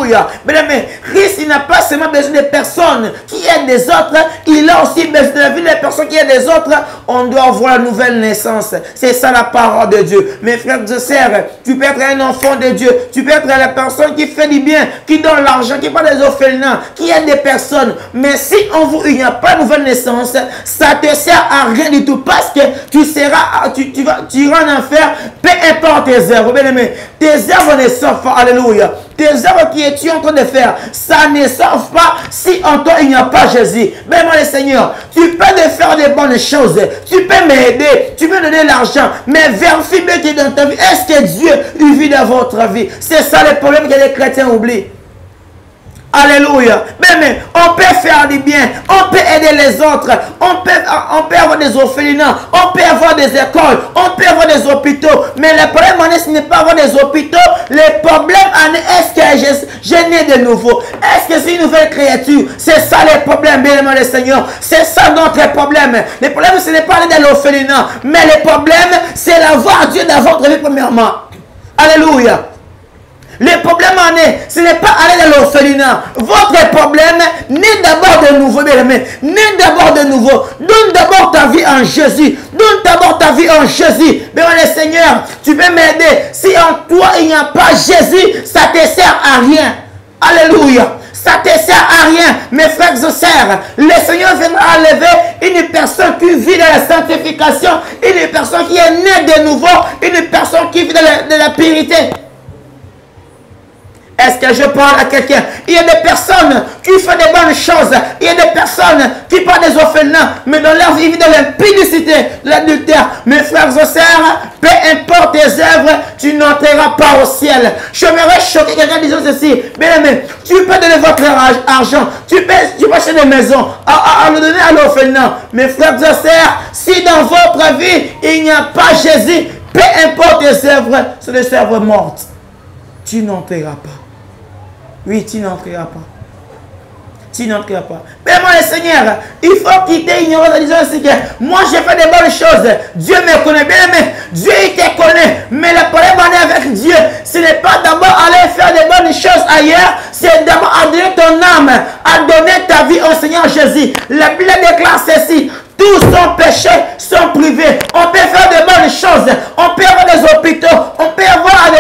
Alléluia. Mais Christ, il n'a pas seulement besoin des personnes qui aident des autres, il a aussi besoin de la vie des personnes qui aident des autres. On doit avoir la nouvelle naissance. C'est ça la parole de Dieu. Mes frères et sœurs, tu peux être un enfant de Dieu. Tu peux être la personne qui fait du bien, qui donne l'argent, qui parle des orphelins, qui aide des personnes. Mais si en vous, il n'y a pas de nouvelle naissance, ça ne te sert à rien du tout. Parce que tu iras en enfer, peu importe tes œuvres. Bien aimé, tes œuvres ne sauvent pas. Alléluia. Tes œuvres que tu es en train de faire, ça ne sauve pas si en toi il n'y a pas Jésus. Mais moi le Seigneur, tu peux de faire des bonnes choses, tu peux m'aider, tu peux donner l'argent, mais vérifie bien que dans ta vie, est-ce que Dieu vit dans votre vie? C'est ça le problème que les chrétiens oublient. Alléluia. Mais on peut faire du bien, on peut aider les autres, on peut avoir des orphelinats, on peut avoir des écoles, on peut avoir des hôpitaux. Mais le problème, ce n'est pas avoir des hôpitaux. Le problème, est-ce que je nais de nouveau? Est-ce que c'est une nouvelle créature? C'est ça le problème, bien aimé le Seigneur. C'est ça notre problème. Le problème, ce n'est pas aller dans l'orphelinat. Mais le problème, c'est d'avoir Dieu dans votre vie premièrement. Alléluia. Le problème en est, ce n'est pas aller dans l'orphelinat. Votre problème naît d'abord de nouveau, bien aimé. Naît d'abord de nouveau. Donne d'abord ta vie en Jésus. Donne d'abord ta vie en Jésus. Bien le Seigneur, tu peux m'aider. Si en toi il n'y a pas Jésus, ça ne te sert à rien. Alléluia. Ça ne te sert à rien, mes frères et sœurs. Le Seigneur viendra enlever une personne qui vit dans la sanctification, une personne qui est née de nouveau, une personne qui vit dans la pureté. Est-ce que je parle à quelqu'un? Il y a des personnes qui font des bonnes choses. Il y a des personnes qui parlent des orphelins, mais dans leur vie, ils vivent dans l'impudicité, l'adultère. Mes frères et sœurs, peu importe tes œuvres, tu n'entreras pas au ciel. Je m'aurais choqué quelqu'un disant ceci. Bien aimé, tu peux donner votre argent, tu peux acheter des maisons, à le donner à l'orphelinat. Mes frères et sœurs, si dans votre vie, il n'y a pas Jésus, peu importe tes œuvres, c'est des œuvres mortes. Tu n'entreras pas. Oui, tu n'entreras pas. Tu n'entreras pas. Mais moi, le Seigneur, il faut quitter l'ignorance en disant aussi que moi, j'ai fait des bonnes choses. Dieu me connaît bien, mais Dieu, il te connaît. Mais le problème avec Dieu, ce n'est pas d'abord aller faire des bonnes choses ailleurs, c'est d'abord à donner ton âme, à donner ta vie au Seigneur Jésus. La Bible déclare ceci. Tous sont péchés, sont privés. On peut faire de bonnes choses. On peut avoir des hôpitaux. On peut avoir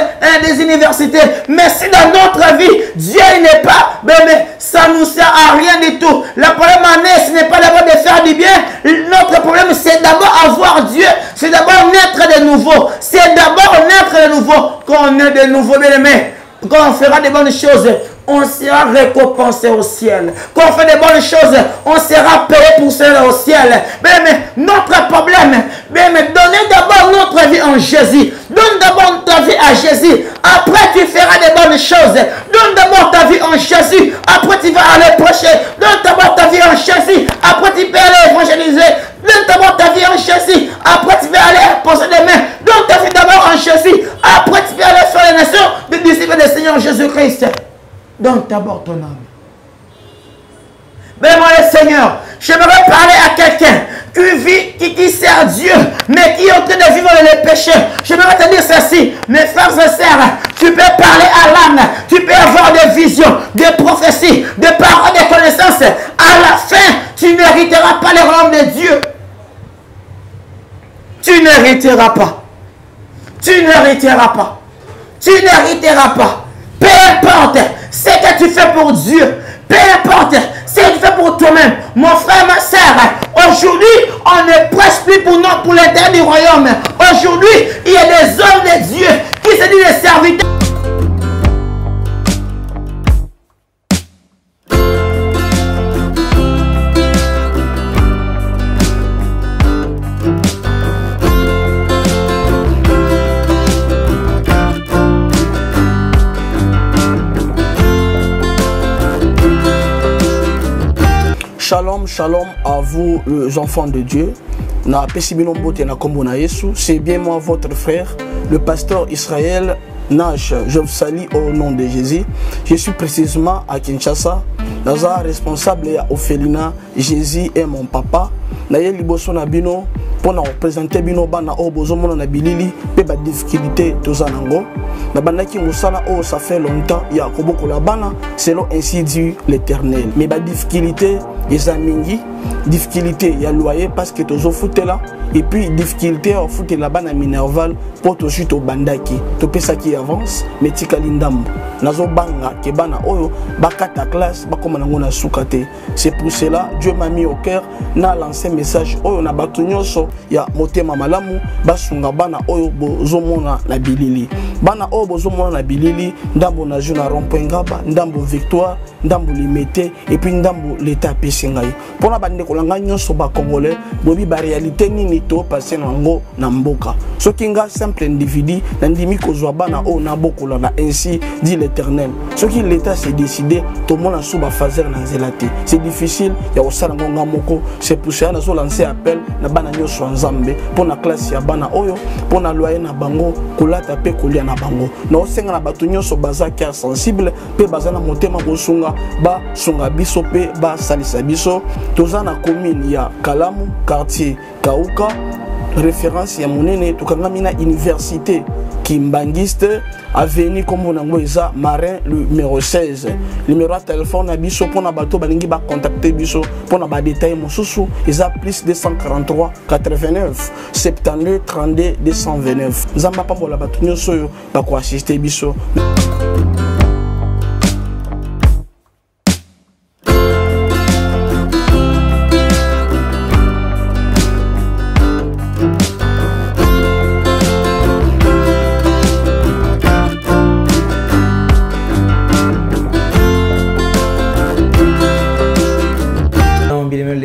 des universités. Mais si dans notre vie, Dieu n'est pas, mais ça ne nous sert à rien du tout. Le problème en est, ce n'est pas d'abord de faire du bien. Notre problème, c'est d'abord avoir Dieu. C'est d'abord naître de nouveau. C'est d'abord naître de nouveau. Quand on est de nouveau, bien aimé, quand on fera de bonnes choses, on sera récompensé au ciel. Quand on fait de bonnes choses, on sera payé pour cela au ciel. Mais notre problème, donnez d'abord notre vie en Jésus. Donne d'abord ta vie à Jésus. Après, tu feras de bonnes choses. Donne d'abord ta vie en Jésus. Après, tu vas aller prêcher. Donne d'abord ta vie en Jésus. Après, tu peux aller évangéliser. Donne d'abord ta vie en Jésus. Après, tu vas aller poser des mains. Donne ta vie d'abord en Jésus. Après, tu peux aller faire les nations des disciples du Seigneur Jésus-Christ. Donne d'abord ton âme. Mais moi, le Seigneur, j'aimerais parler à quelqu'un qui sert Dieu, mais qui est en train de vivre le péché. J'aimerais te dire ceci, mes frères et sœurs, tu peux parler à l'âme, tu peux avoir des visions, des prophéties, des paroles, des connaissances. À la fin, tu n'hériteras pas le royaume de Dieu. Tu n'hériteras pas. Tu n'hériteras pas. Tu n'hériteras pas. Peu importe ce que tu fais pour Dieu, peu importe ce que tu fais pour toi-même, mon frère, ma soeur, aujourd'hui, on ne prêche plus pour l'intérêt du royaume. Aujourd'hui, il y a des hommes de Dieu qui se disent des serviteurs. Shalom, shalom à vous les enfants de Dieu. C'est bien moi votre frère, le pasteur Israël Nash. Je vous salue au nom de Jésus. Je suis précisément à Kinshasa. Naza responsable à Ophelina. Jésus est mon papa. Naye liboso na bino pour représenter bino bana obozo mona na bilili pe ba difficulté tozanango na bandaki musala oh ça fait longtemps ya koboko la bana selon ainsi dit l'Éternel mais ba difficulté les amingi difficulté ya loyer parce que tozo foutela et puis difficulté au foot la bana minerval pour to chute au bandaki to pesa qui avance mais tikali ndambo nazo banga ke bana oyo bakata classe bakoma nango na sukate c'est pour cela Dieu m'a mis au cœur na lancé message oyo na bato nyonso ya motema malamu basunga bana oyo bozomona na bilili bana oyo bozomona na bilili ndambo na juna rompengaba ndambo victoire ndambo limité et puis ndambo l'état pesingai pona bande kolanga nyonso ba congolais bobi ba réalité nini to passer nango na mboka soki nga simple individu na ndimi kozwa bana oyo na bokola na ainsi dit l'Éternel soki l'état s'est décidé to mona suba fazer na nzelate c'est difficile ya osala ngonga moko c'est pour ça na so lancer appel na bana nyonso nzambe pona classe ya bana oyo pona loyer na bango kolata pe kolia na bango na osenga na bato nyonso baza cœur sensible pe baza na motema bosunga ba sunga biso pe ba salisa biso toza na commune ya Kalamu quartier Kauka référence ya monene tokangami na université Kimbangiste avenue comme on a Marin le numéro 16 numéro de téléphone à biso pour na bato balingi ba contacter biso pour na ba détail mosusu isa plus 243 89 72 32 229 nzamba pambola bato nyonso yo ba ko assister biso.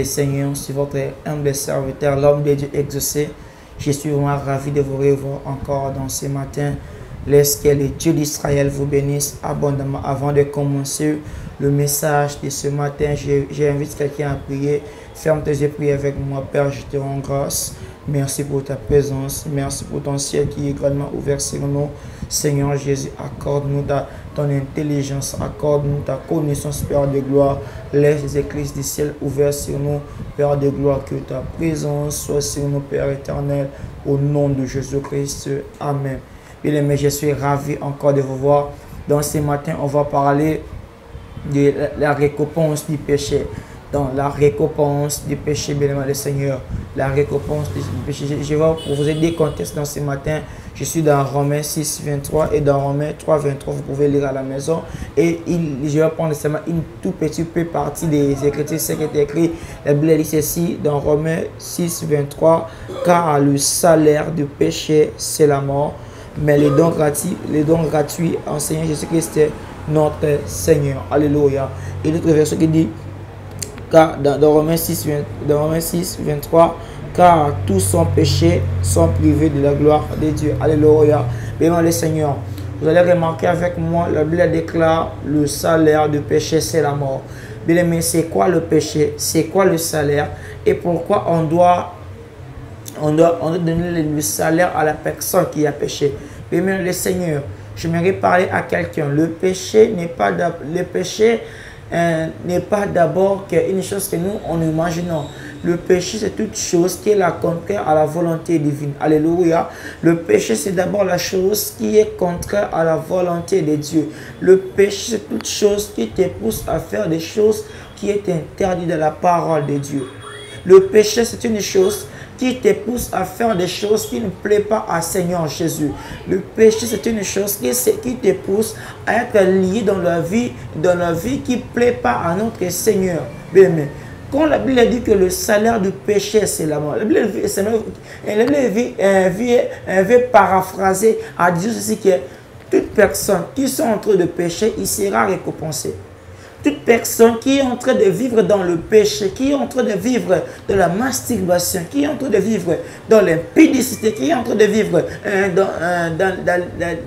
Seigneur, c'est votre humble serviteur, l'homme de Dieu exaucé. Je suis vraiment ravi de vous revoir encore dans ce matin. Laisse que le Dieu d'Israël vous bénisse abondamment. Avant de commencer le message de ce matin, j'invite quelqu'un à prier. Ferme tes yeux, prie avec moi. Père, je te rends grâce. Merci pour ta présence. Merci pour ton ciel qui est grandement ouvert sur nous. Seigneur Jésus, accorde-nous ton intelligence, accorde-nous ta connaissance, Père de gloire. Laisse les écluses du ciel ouvertes sur nous, Père de gloire. Que ta présence soit sur nous, Père éternel, au nom de Jésus-Christ. Amen. Bien-aimés, je suis ravi encore de vous voir. Dans ce matin, on va parler de la récompense du péché. Dans la récompense du péché, bien-aimé le Seigneur, la récompense du péché. Je vais vous aider contexte dans ce matin. Je suis dans Romains 6, 23 et dans Romains 3, 23. Vous pouvez lire à la maison. Et je vais prendre seulement une toute petite partie des Écritures. Ce qui est écrit, la Bible dit ceci dans Romains 6, 23. Car le salaire du péché, c'est la mort. Mais les dons gratuits en Seigneur Jésus-Christ, notre Seigneur. Alléluia. Et l'autre verset qui dit, car dans Romains 6, 23, car tous sont péchés, sont privés de la gloire de Dieu. Alléluia. Béni le Seigneur. Vous allez remarquer avec moi, la Bible déclare le salaire du péché, c'est la mort. Bien aimé, c'est quoi le péché? C'est quoi le salaire? Et pourquoi on doit donner le salaire à la personne qui a péché? Bien aimé le Seigneur, j'aimerais parler à quelqu'un. Le péché n'est pas d'abord une chose que nous on imaginons. Le péché, c'est toute chose qui est la contraire à la volonté divine. Alléluia. Le péché, c'est d'abord la chose qui est contraire à la volonté de Dieu. Le péché, c'est toute chose qui te pousse à faire des choses qui est interdites de la parole de Dieu. Le péché, c'est une chose qui te pousse à faire des choses qui ne plaisent pas à Seigneur Jésus. Le péché, c'est une chose qui te pousse à être lié dans la vie qui ne plaît pas à notre Seigneur. Bien, quand la Bible dit que le salaire du péché, c'est la mort, la Bible veut paraphraser à dire ceci que toute personne qui sont en train de pécher, il sera récompensé. Toute personne qui est en train de vivre dans le péché, qui est en train de vivre dans la masturbation, qui est en train de vivre dans l'impudicité, qui est en train de vivre dans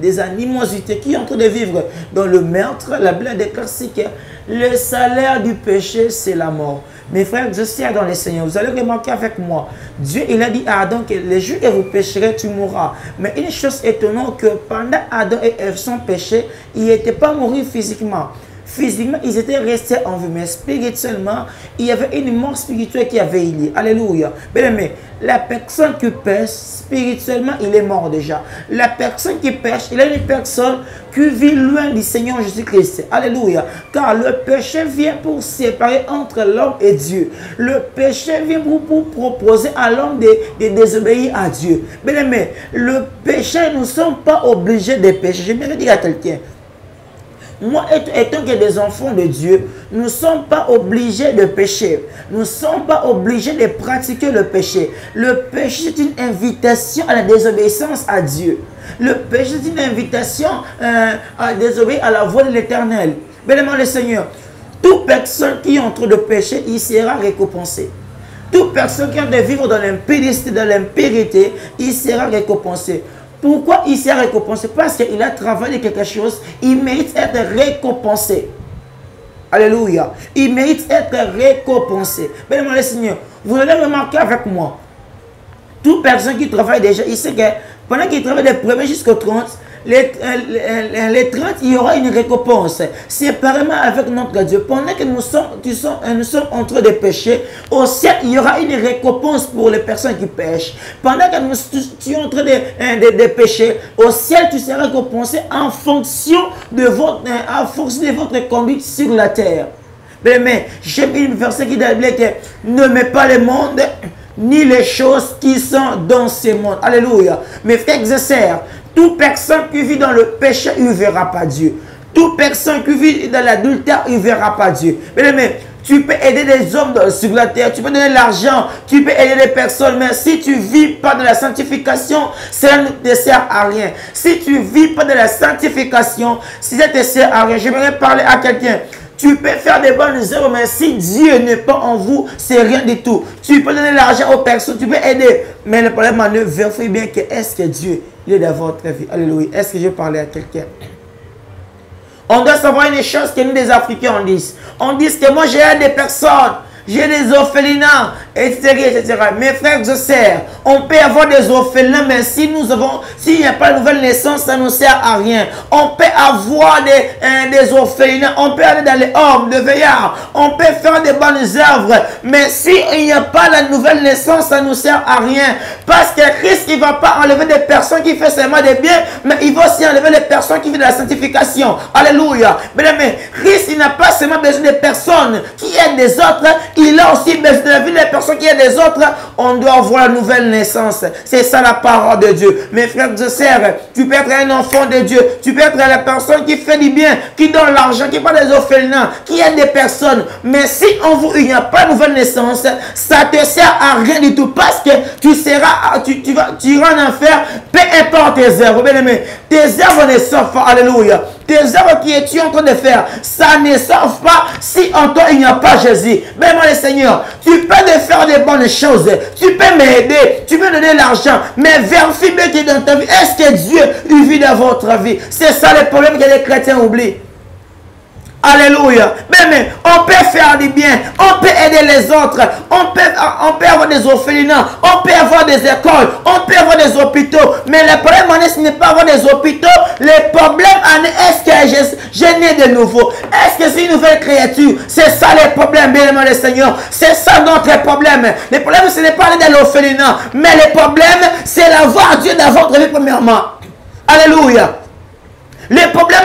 des animosités, qui est en train de vivre dans le meurtre, la Bible déclare que le salaire du péché, c'est la mort. Mes frères, je suis dans le Seigneur. Vous allez remarquer avec moi. Dieu, il a dit à Adam que les jours que vous pécherez, tu mourras. Mais une chose étonnante, que pendant Adam et Ève sont péchés, ils n'étaient pas morts physiquement. Physiquement, ils étaient restés en vie, mais spirituellement, il y avait une mort spirituelle qui avait lié. Alléluia. Bien aimé, la personne qui pêche, spirituellement, il est mort déjà. La personne qui pêche, il est une personne qui vit loin du Seigneur Jésus-Christ. Alléluia. Car le péché vient pour séparer entre l'homme et Dieu. Le péché vient pour proposer à l'homme de désobéir à Dieu. Bien aimé, le péché, nous ne sommes pas obligés de pécher. J'aimerais dire à quelqu'un, moi, étant que des enfants de Dieu, nous ne sommes pas obligés de pécher. Nous ne sommes pas obligés de pratiquer le péché. Le péché, c'est une invitation à la désobéissance à Dieu. Le péché, c'est une invitation à désobéir à la voix de l'Éternel. Bien aimé le Seigneur, toute personne qui est en train de pécher, il sera récompensé. Toute personne qui a de vivre dans l'impurité, il sera récompensé. Pourquoi il s'est récompensé? Parce qu'il a travaillé quelque chose, il mérite d'être récompensé. Alléluia. Il mérite d'être récompensé. Bien aimé le Seigneur, vous allez remarquer avec moi, toute personne qui travaille déjà, il sait que pendant qu'il travaille des 1er jusqu'au 30, les 30, il y aura une récompense. Séparément avec notre Dieu. Pendant que nous sommes en train de pécher, au ciel, il y aura une récompense pour les personnes qui pêchent. Pendant que tu es en train de pécher, au ciel, tu seras récompensé en fonction de votre conduite sur la terre. Mais j'aime une verset qui dit que ne mets pas le monde ni les choses qui sont dans ce monde. Alléluia. Mes frères et sœurs, toute personne qui vit dans le péché, il ne verra pas Dieu. Toute personne qui vit dans l'adultère, il ne verra pas Dieu. Mais tu peux aider des hommes sur la terre, tu peux donner de l'argent, tu peux aider des personnes, mais si tu ne vis pas de la sanctification, ça ne te sert à rien. Si tu ne vis pas de la sanctification, ça ne te sert à rien. J'aimerais parler à quelqu'un. Tu peux faire des bonnes œuvres, mais si Dieu n'est pas en vous, c'est rien du tout. Tu peux donner l'argent aux personnes, tu peux aider. Mais le problème, on vérifie bien que est-ce que Dieu est dans votre vie. Alléluia. Est-ce que je parlais à quelqu'un? On doit savoir une chose que nous, les Africains, on dit. On dit que moi, j'ai des personnes, j'ai des orphelinats, etc., etc. Mes frères et sœurs, on peut avoir des orphelins, mais s'il n'y a pas de nouvelle naissance, ça ne sert à rien. On peut avoir des orphelinats, on peut aller dans les hommes, de veillards, on peut faire des bonnes œuvres, mais s'il n'y a pas la nouvelle naissance, ça ne sert à rien. Parce que Christ, il ne va pas enlever des personnes qui font seulement des biens, mais il va aussi enlever les personnes qui font de la sanctification. Alléluia. Mais Christ, il n'a pas seulement besoin des personnes qui aident des autres, il a aussi besoin de la vie des personnes qui aident des autres. On doit avoir la nouvelle naissance. C'est ça la parole de Dieu. Mes frères et sœurs, tu peux être un enfant de Dieu. Tu peux être la personne qui fait du bien, qui donne l'argent, qui parle des orphelins, qui aide des personnes. Mais si en vous, il n'y a pas de nouvelle naissance, ça ne te sert à rien du tout. Parce que tu iras en enfer, peu importe tes œuvres. Bien aimé, tes œuvres ne sauvent pas. Alléluia. Tes œuvres que tu es en train de faire, ça ne sauve pas si en toi il n'y a pas Jésus. Mais moi le Seigneur, tu peux faire des bonnes choses, tu peux m'aider, tu peux donner l'argent, mais vérifie bien que dans ta vie, est-ce que Dieu vit dans votre vie? C'est ça le problème que les chrétiens oublient. Alléluia. Mais on peut faire du bien, on peut aider les autres, on peut avoir des orphelinats, on peut avoir des écoles, on peut avoir des hôpitaux. Mais le problème, ce n'est pas avoir des hôpitaux. Le problème, est-ce que j'ai né de nouveau? Est-ce que c'est une nouvelle créature? C'est ça le problème, bien aimé le Seigneur. C'est ça notre problème. Le problème, ce n'est pas aller dans l'orphelinat. Mais le problème, c'est l'avoir Dieu dans votre vie premièrement. Alléluia. Le problème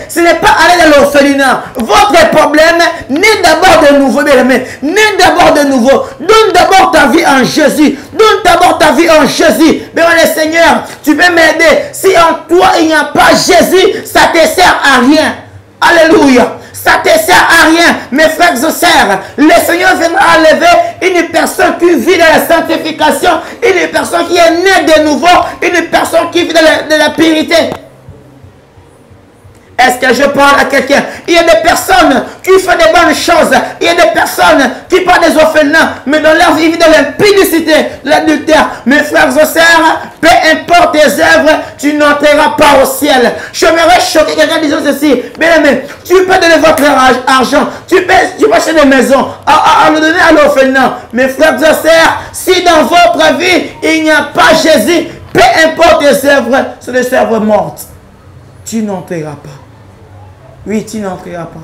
ce n'est pas aller dans l'orphelinat. Votre problème naît d'abord de nouveau, bien aimé. Naît d'abord de nouveau. Donne d'abord ta vie en Jésus. Donne d'abord ta vie en Jésus. Bien aimé le Seigneur, tu peux m'aider. Si en toi il n'y a pas Jésus, ça ne te sert à rien. Alléluia. Ça ne te sert à rien, mes frères et sœurs. Le Seigneur viendra enlever une personne qui vit dans la sanctification, une personne qui est née de nouveau, une personne qui vit dans la purité. Est-ce que je parle à quelqu'un? Il y a des personnes qui font des bonnes choses. Il y a des personnes qui parlent des orphelins, mais dans leur vie, ils vivent dans l'impudicité, l'adultère. Mes frères et sœurs, peu importe tes œuvres, tu n'entreras pas au ciel. Je me choquer quelqu'un disant ceci. Bien aimé, tu peux donner votre argent, tu peux acheter des maisons, à le donner à l'orphelin. Mes frères et sœurs, si dans votre vie, il n'y a pas Jésus, peu importe tes œuvres, c'est des œuvres mortes. Tu n'entreras pas. Oui, tu n'entreras pas.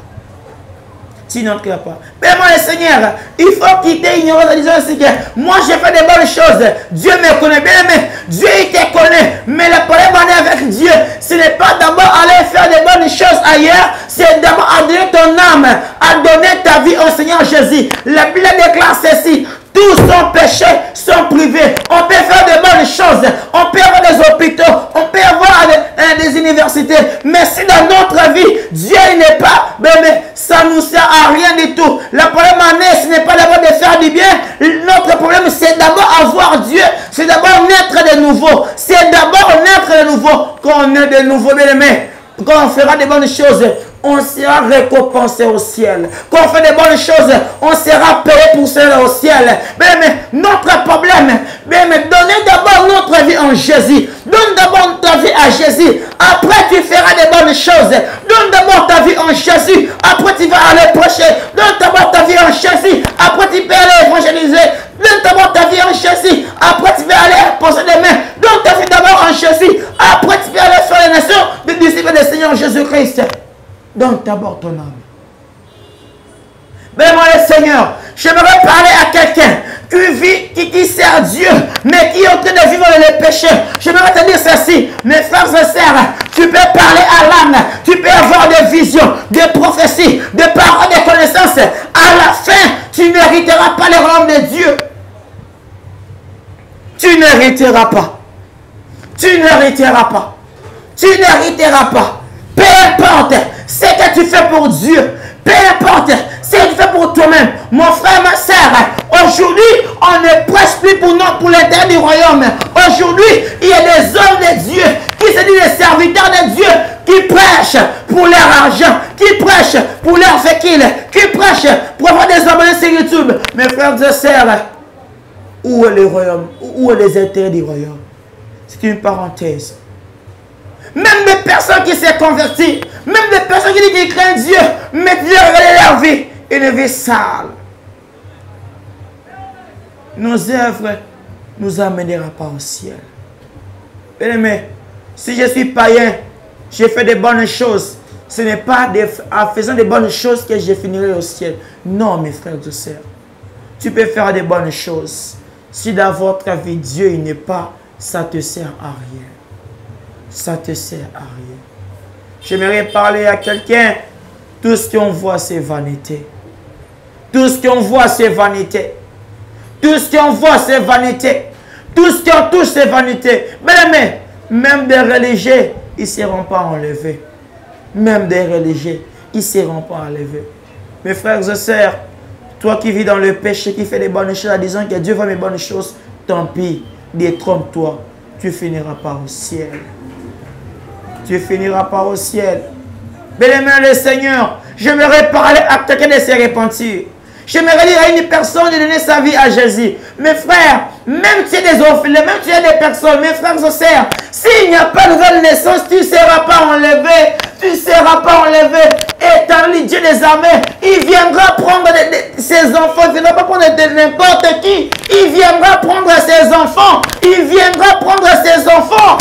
tu n'entreras pas. Mais moi, le Seigneur, il faut quitter l'ignorance en disant aussi que moi, j'ai fait des bonnes choses. Dieu me connaît bien, mais Dieu, il te connaît. Mais le problème avec Dieu, ce n'est pas d'abord aller faire des bonnes choses ailleurs, c'est d'abord à donner ton âme, à donner ta vie au Seigneur Jésus. La Bible déclare ceci. Tous sont péchés, sont privés. On peut faire de bonnes choses. On peut avoir des hôpitaux. On peut avoir des universités. Mais si dans notre vie, Dieu n'est pas, mais ça ne nous sert à rien du tout. Le problème en est, ce n'est pas d'abord de faire du bien. Notre problème, c'est d'abord avoir Dieu. C'est d'abord naître de nouveau. C'est d'abord naître de nouveau. Quand on est de nouveau, bien aimé, quand on fera des bonnes choses, on sera récompensé au ciel. Quand on fait des bonnes choses, on sera payé pour cela au ciel. Mais notre problème, donnez d'abord notre vie en Jésus. Donne d'abord ta vie à Jésus. Après, tu feras des bonnes choses. Donne d'abord ta vie en Jésus. Après, tu vas aller prêcher. Donne d'abord ta vie en Jésus. Après, tu peux aller évangéliser. Donne d'abord ta vie en Jésus. Après, tu vas aller poser des mains. Donne ta vie d'abord en Jésus. Après, tu peux aller faire les nations de disciples du Seigneur Jésus-Christ. Donne d'abord ton âme. Mais moi, le Seigneur, j'aimerais parler à quelqu'un qui sert Dieu, mais qui est en train de vivre dans le péché. J'aimerais te dire ceci, mes frères et sœurs, tu peux parler à l'âme, tu peux avoir des visions, des prophéties, des paroles, des connaissances. À la fin, tu n'hériteras pas le royaume de Dieu. Tu n'hériteras pas. Tu n'hériteras pas. Tu n'hériteras pas. Peu importe ce que tu fais pour Dieu, peu importe ce que tu fais pour toi-même, mon frère, ma soeur, aujourd'hui, on ne prêche plus pour l'intérêt du royaume. Aujourd'hui, il y a des hommes de Dieu qui se disent des serviteurs de Dieu, qui prêchent pour leur argent, qui prêchent pour leur féquille, qui prêchent pour avoir des abonnés sur YouTube. Mes frères et sœurs, où est le royaume? Où est les intérêts du royaume? C'est une parenthèse. Même des personnes qui s'est converties, même des personnes qui disent qu'ils craignent Dieu, mais Dieu regarde leur vie, une vie sale. Nos œuvres ne nous amèneront pas au ciel. Bien-aimé, si je suis païen, j'ai fait des bonnes choses. Ce n'est pas en faisant des bonnes choses que je finirai au ciel. Non, mes frères et sœurs. Tu peux faire des bonnes choses. Si dans votre vie, Dieu n'est pas, ça te sert à rien. Ça te sert à rien. J'aimerais parler à quelqu'un. Tout ce qu'on voit, c'est vanité. Tout ce qu'on voit, c'est vanité. Tout ce qu'on voit, c'est vanité. Tout ce qu'on touche, c'est vanité. Mais même des religieux, ils ne seront pas enlevés. Même des religieux, ils ne seront pas enlevés. Mes frères et sœurs, toi qui vis dans le péché, qui fais des bonnes choses en disant que Dieu veut mes bonnes choses, tant pis, détrompe-toi. Tu ne finiras pas au ciel. Tu ne finiras pas au ciel. Bien-aimé le Seigneur, j'aimerais parler à quelqu'un de se repentir. J'aimerais dire à une personne de donner sa vie à Jésus. Mes frères, même si tu es des orphelins, même si tu es des personnes, mes frères et sœurs, s'il n'y a pas de nouvelle naissance, tu ne seras pas enlevé. Tu ne seras pas enlevé. Éternel Dieu des armées, il viendra prendre ses enfants. Il ne viendra pas prendre n'importe qui. Il viendra prendre ses enfants. Il viendra prendre ses enfants.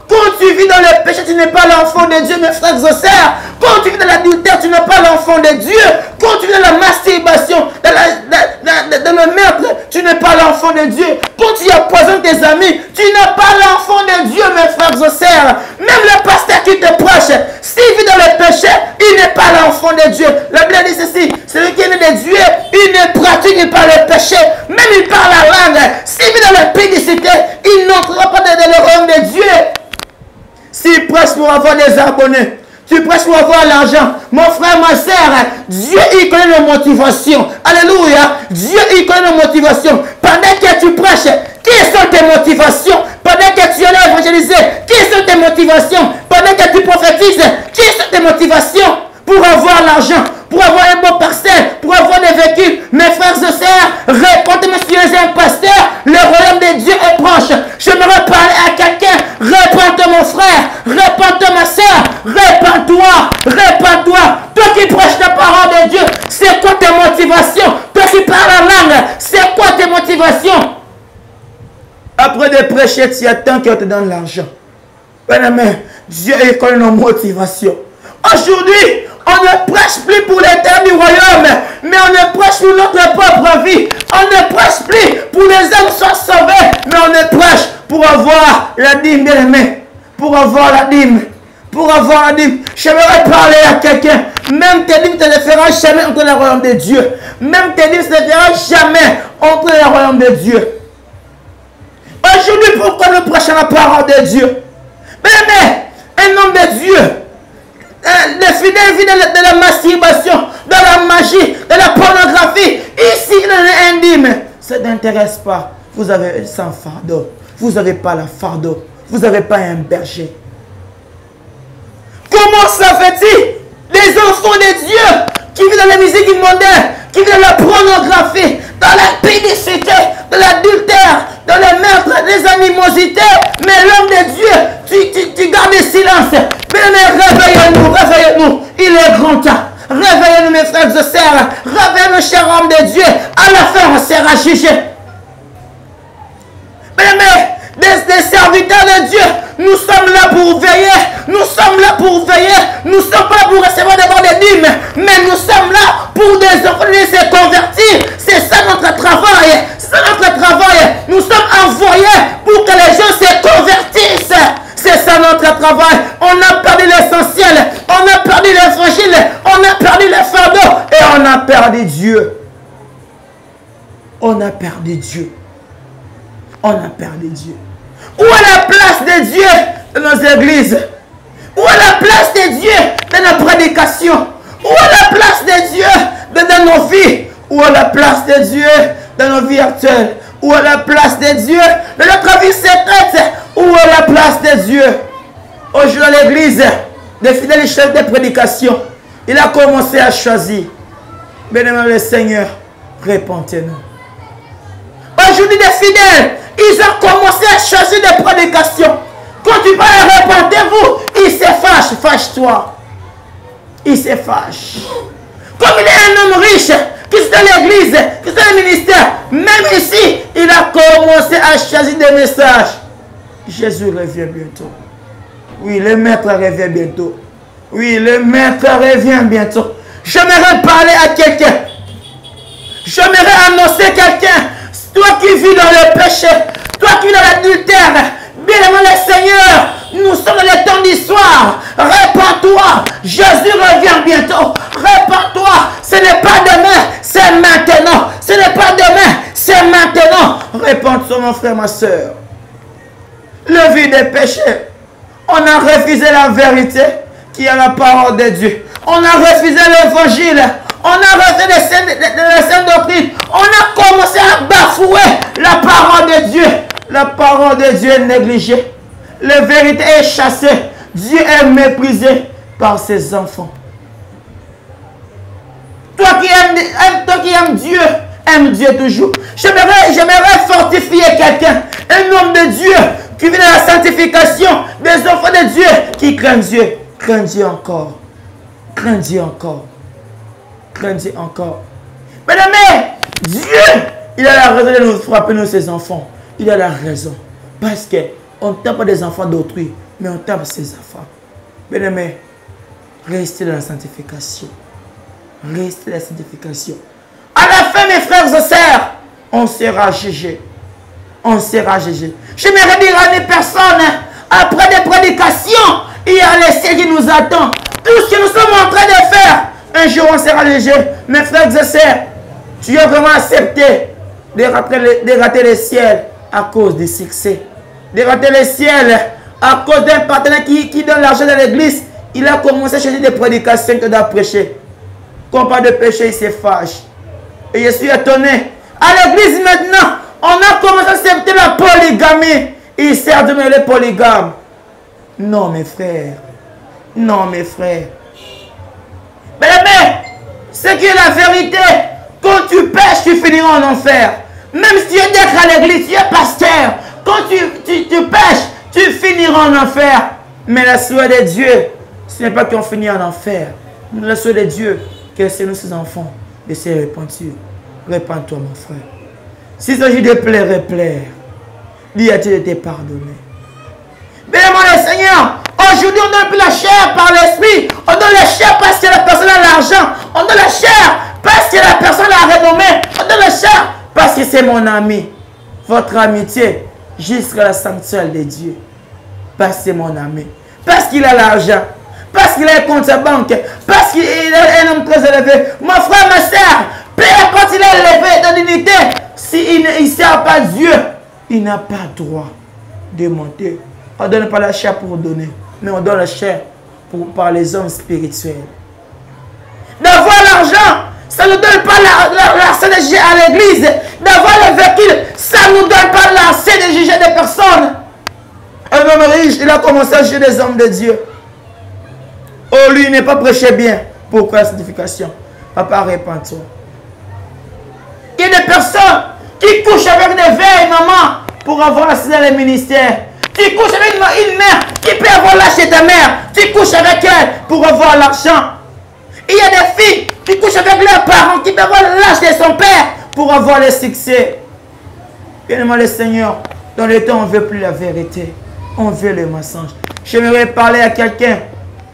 Quand tu vis dans le péché, tu n'es pas l'enfant de Dieu, mes frères et sœurs. Quand tu vis dans l'adultère, tu n'es pas l'enfant de Dieu. Quand tu vis dans la masturbation, dans le meurtre, tu n'es pas l'enfant de Dieu. Quand tu empoisonnes tes amis, tu n'es pas l'enfant de Dieu, mes frères et sœurs. Même le pasteur qui te prêche, s'il vit dans le péché, il n'est pas l'enfant de Dieu. La Bible dit ceci, celui qui est né de Dieu, il ne pratique pas le péché. Même il parle la langue. S'il vit dans la pédicité, il n'entrera pas dans le royaume de Dieu. S'il prêche pour avoir des abonnés, tu prêches pour avoir l'argent. Mon frère, ma soeur, Dieu, il connaît nos motivations. Alléluia. Dieu, il connaît nos motivations. Pendant que tu prêches, quelles sont tes motivations? Pendant que tu allais évangéliser, quelles sont tes motivations? Pendant que tu prophétises, quelles sont tes motivations? Pour avoir l'argent, pour avoir un beau parcelle, pour avoir des véhicules. Mes frères et sœurs, répondez-moi si vous êtes un pasteur, le royaume de Dieu est proche. J'aimerais parler à quelqu'un. Répands-toi mon frère, répands-toi ma soeur, répands-toi, répands-toi. Toi qui prêches la parole de Dieu, c'est quoi tes motivations? Toi qui parles en langue, c'est quoi tes motivations? Après de prêcher, tu attends qu'on te donne l'argent. Bien-aimé, Dieu connaît nos motivations. Aujourd'hui, On ne prêche plus pour l'éternel du royaume, mais on ne prêche pour notre propre vie. On ne prêche plus pour les hommes soient sauvés, mais on ne prêche pour avoir la dîme, bien aimé. Pour avoir la dîme. Pour avoir la dîme. J'aimerais parler à quelqu'un. Même tes dîmes ne te fera jamais entrer dans le royaume de Dieu. Même tes dîmes ne te fera jamais entrer dans le royaume de Dieu. Aujourd'hui, pourquoi nous prêchons la parole de Dieu? Mais un homme de Dieu, les fidèles vivent de la masturbation, de la magie, de la pornographie. Ici, il est indime. Ça ne t'intéresse pas. Vous avez sans fardeau. Vous n'avez pas la fardeau. Vous n'avez pas un berger. Comment ça fait-il? Les enfants de Dieu qui vivent dans la musique mondaine, qui vivent dans la pornographie, dans la pédicité, dans l'adultère, dans le meurtre, les animosités. Mais l'homme de Dieu, tu gardes le silence. Mais réveillez-nous, réveillez-nous. Il est grand temps. Réveillez-nous, mes frères et sœurs. Réveillez-nous, cher homme de Dieu. À la fin, on sera jugé. Mais des serviteurs de Dieu, nous sommes là pour veiller. Nous sommes là pour veiller. Nous ne sommes pas là pour recevoir des dîmes. Mais nous sommes là pour des enfants de se convertir. C'est ça notre travail. C'est ça notre travail. Nous sommes envoyés pour que les gens se convertissent. C'est ça notre travail. On a perdu l'essentiel. On a perdu l'évangile. On a perdu le fardeau. Et on a perdu Dieu. On a perdu Dieu. On a perdu Dieu. Où est la place de Dieu dans nos églises? Où est la place de Dieu dans nos prédications? Où est la place de Dieu dans nos vies? Où est la place de Dieu dans nos vies actuelles? Où est la place de Dieu dans notre vie secrète? Où est la place de Dieu? Aujourd'hui à l'église, des fidèles chefs de prédication, il a commencé à choisir. Bien-aimé le Seigneur, répondez-nous. Aujourd'hui des fidèles, ils ont commencé à choisir des prédications. Quand tu parles, répondez-vous, ils se fâchent, fâche-toi. Ils se fâchent. Comme il est un homme riche, qui est dans l'église, qui est dans le ministère, même ici, il a commencé à choisir des messages. Jésus revient bientôt. Oui, le maître revient bientôt. Oui, le maître revient bientôt. J'aimerais parler à quelqu'un. J'aimerais annoncer quelqu'un. Toi qui vis dans le péché, toi qui vis dans l'adultère, bien-aimé le Seigneur, nous sommes dans les temps d'histoire. Répands-toi. Jésus revient bientôt. Répands-toi. Ce n'est pas demain, c'est maintenant. Ce n'est pas demain, c'est maintenant. Répands-toi, mon frère, ma soeur. Le vie des péchés. On a refusé la vérité qui est la parole de Dieu. On a refusé l'évangile. On a refusé les saintes doctrines. On a commencé à bafouer la parole de Dieu. La parole de Dieu est négligée. La vérité est chassée. Dieu est méprisé par ses enfants. Toi qui aimes Dieu, aime Dieu toujours. J'aimerais fortifier quelqu'un. Un homme de Dieu qui vit dans la sanctification. Des enfants de Dieu qui craignent Dieu. Craignent Dieu encore. Craignent Dieu encore. Craignent Dieu encore. Mesdames, Dieu, il a la raison de nous frapper, nous, ses enfants. Il a la raison. Parce qu'on ne tape pas des enfants d'autrui, mais on tape ses enfants. Mesdames, restez dans la sanctification. Restez dans la sanctification. À la fin, mes frères et sœurs, on sera jugé. On sera jugé. J'aimerais dire à des personnes, après des prédications, il y a les cieux qui nous attendent. Tout ce que nous sommes en train de faire, un jour on sera jugé. Mes frères et sœurs, tu as vraiment accepté de rater le ciel à cause du succès. De rater le ciel à cause d'un partenaire qui donne l'argent de l'église. Il a commencé à chercher des prédications qu'il doit prêcher. Quand on parle de péché, il se fâche. Et je suis étonné. À l'église maintenant, on a commencé à accepter la polygamie. Il sert de mêler polygame. Non, mes frères. Non, mes frères. Mais ce qui est la vérité, quand tu pêches, tu finiras en enfer. Même si tu es d'être à l'église, tu es pasteur. Quand tu pêches, tu finiras en enfer. Mais la souhait de Dieu, ce n'est pas qu'on finit en enfer. La souhait de Dieu, que c'est nous, ses enfants, de se repentir. Répands-toi, mon frère. S'il s'agit de plaire, plaire. Dis à Dieu de te pardonner. Bien, mon Seigneur, Aujourd'hui, on donne plus la chair par l'esprit. On donne la chair parce que la personne a l'argent. On donne la chair parce que la personne a la renommée. On donne la chair parce que c'est mon ami. Votre amitié jusqu'à la sanctuaire de Dieu. Parce que c'est mon ami. Parce qu'il a l'argent. Parce qu'il a un compte à banque. Parce qu'il est un homme très élevé. Mon frère, ma soeur, peu importe il est élevé dans l'unité, s'il ne sert pas Dieu, il n'a pas droit de monter. On ne donne pas la chair pour donner, mais on donne la chair par les hommes spirituels. D'avoir l'argent, ça ne nous donne pas l'argent de juger à l'église. D'avoir le véhicule, ça ne nous donne pas l'argent de juger des personnes. Un homme riche, il a commencé à juger des hommes de Dieu. Oh, lui, il n'est pas prêché bien. Pourquoi la sanctification? Papa, répands-toi. Il y a des personnes qui couchent avec des vieilles mamans pour avoir accès dans les ministères. Tu couches avec une mère qui peut avoir l'âge de ta mère. Tu couches avec elle pour avoir l'argent. Il y a des filles qui couchent avec leurs parents qui peuvent avoir l'âge de son père pour avoir le succès. Bien-aimé le Seigneur, dans le temps, on ne veut plus la vérité. On veut le mensonge. J'aimerais parler à quelqu'un.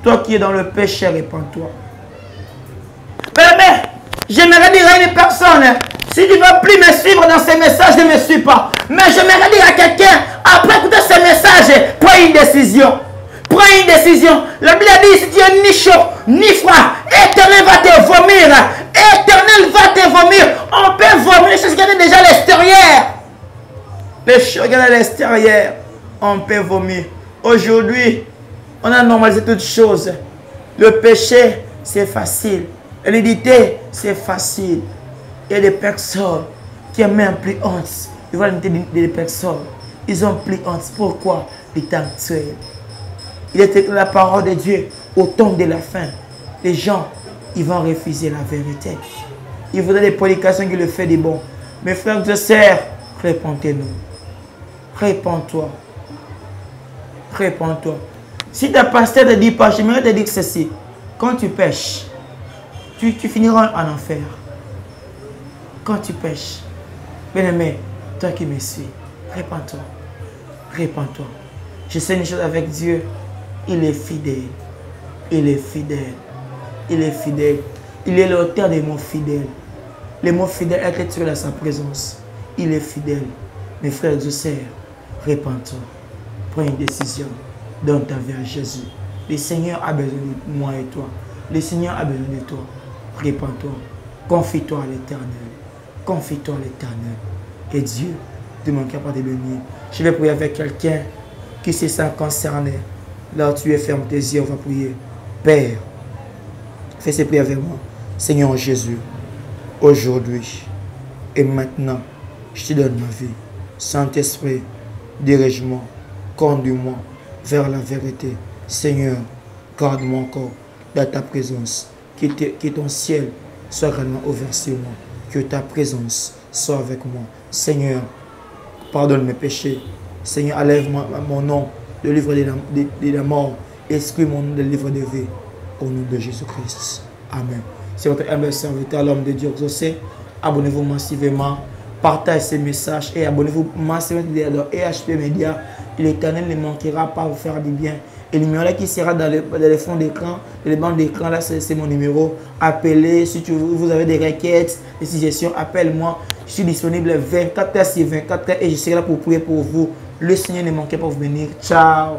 Toi qui es dans le péché, répands-toi. Mais j'aimerais dire à une personne, si tu ne veux plus me suivre dans ces messages, ne me suis pas. Mais j'aimerais dire à quelqu'un, après écouter ces messages, prends une décision. Prends une décision. La Bible dit, si tu es ni chaud, ni froid, Éternel va te vomir. Éternel va te vomir. On peut vomir les choses qui sont déjà à l'extérieur. Les choses qui sont à l'extérieur, on peut vomir. Aujourd'hui, on a normalisé toutes choses. Le péché, c'est facile. L'unité, c'est facile. Il y a des personnes qui ont même plus honte. Ils voient l'unité des personnes. Ils ont plus honte. Pourquoi? Le temps actuel. Il était la parole de Dieu au temps de la fin. Les gens, ils vont refuser la vérité. Ils voudraient des prédications qui le font des bons. Mes frères et sœurs, répondez-nous. Réponds-toi. Réponds-toi. Si ta pasteur te dit pas, j'aimerais te dire ceci. Quand tu pêches, tu finiras en enfer. Quand tu pêches, bien-aimé, toi qui me suis, répands-toi. Répands-toi. Je sais une chose avec Dieu. Il est fidèle. Il est fidèle. Il est fidèle. Il est l'auteur des mots fidèles. Les mots fidèles est retiré dans sa présence. Il est fidèle. Mes frères et sœurs, répands-toi. Prends une décision. Donne ta vie à Jésus. Le Seigneur a besoin de moi et toi. Le Seigneur a besoin de toi. Répands-toi. Confie-toi à l'Éternel. Confie-toi à l'Éternel. Et Dieu ne manquera pas de bénir. Je vais prier avec quelqu'un qui se sent concerné. Là où tu es, ferme tes yeux, on va prier. Père, fais ces prières avec moi. Seigneur Jésus, aujourd'hui et maintenant, je te donne ma vie. Saint-Esprit, dirige-moi, conduis-moi vers la vérité. Seigneur, garde-moi encore dans ta présence. Que ton ciel soit grandement ouvert sur moi. Que ta présence soit avec moi. Seigneur, pardonne mes péchés. Seigneur, enlève mon nom du livre de la mort. Exclue mon nom du livre de vie. Au nom de Jésus-Christ. Amen. C'est votre humble serviteur, l'homme de Dieu exaucé. Abonnez-vous massivement. Partagez ces messages et abonnez-vous massivement dans EHP Media. L'Éternel ne manquera pas à vous faire du bien. Et le numéro qui sera dans les fonds d'écran, les bandes d'écran, là c'est mon numéro. Appelez, si vous avez des requêtes, des suggestions, appelle-moi. Je suis disponible 24h sur 24h et je serai là pour prier pour vous. Le Seigneur ne manquera pas de vous bénir. Ciao.